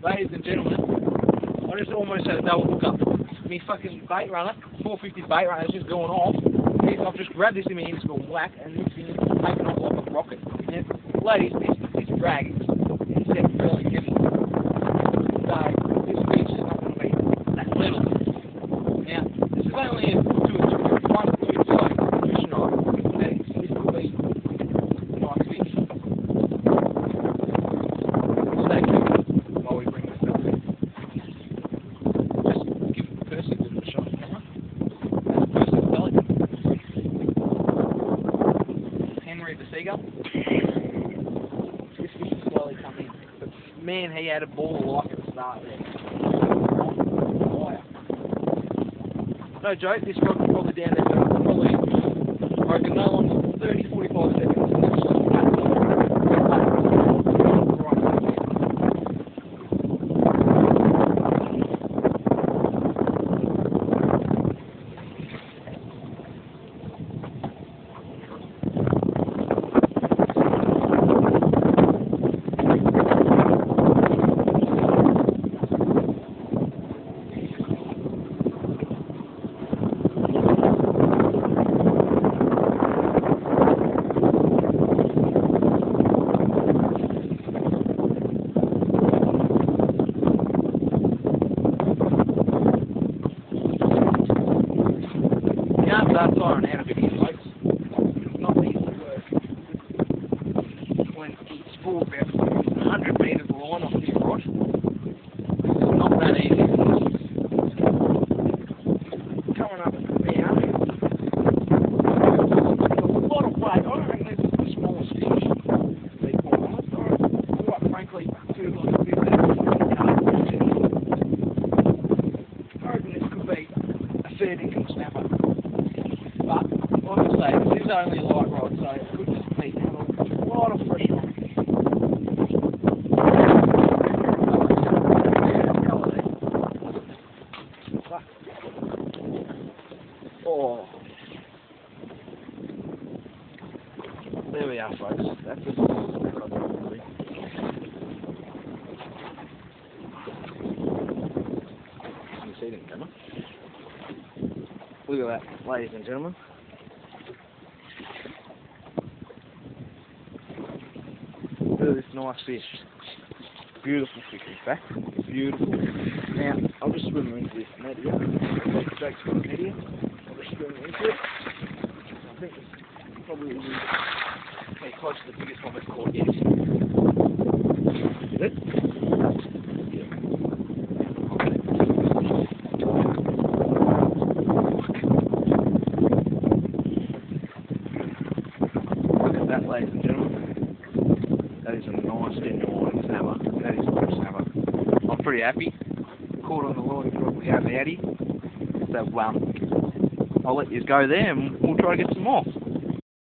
Ladies and gentlemen, I just almost had a double hook up. Me fucking bait runner, 450 bait runner, is just going off. I've just grabbed this in my hand, it's gone whack, and this thing is taking off like a rocket. And ladies, this drag is fairly heavy. So this fish is not going to be that little. Now, this is only a 1 foot size fish knife, and this could be a nice fish. Stay tuned while we bring this up. Just give Percy a bit of a shot, camera. That's Percy's pelican. Henry the seagull. This fish is slowly coming in. But man, he had a ball of life at the start there. No joke, this rock is probably down there for probably, I reckon, no longer than 30, 45 seconds. Start firing out of it here, folks. It's not easy work when it's full about 100 metres of line off this rod. It's not that easy. Coming up now. A lot of weight. I don't reckon this is the smallest fish. Quite frankly, too like a bit of I reckon this could be a fair dinkum snapper. But, like I say, this is only a light rod, so it could just be a lot of pressure on it. Oh. There we are, folks. That's the probably. Can you see it in the camera? Look at that, ladies and gentlemen. Look at this nice fish. Beautiful fish, in fact. Beautiful. Now, I'll just swim into this net here. Jake's got a net here. I'll just swim into it. I think it's probably pretty close to the biggest one we've caught yet. Is it? That, ladies and gentlemen, that is a nice genuine snapper. That is a good snapper. I'm pretty happy. Caught on the line probably out of Audi. So I'll let you go there and we'll try to get some more.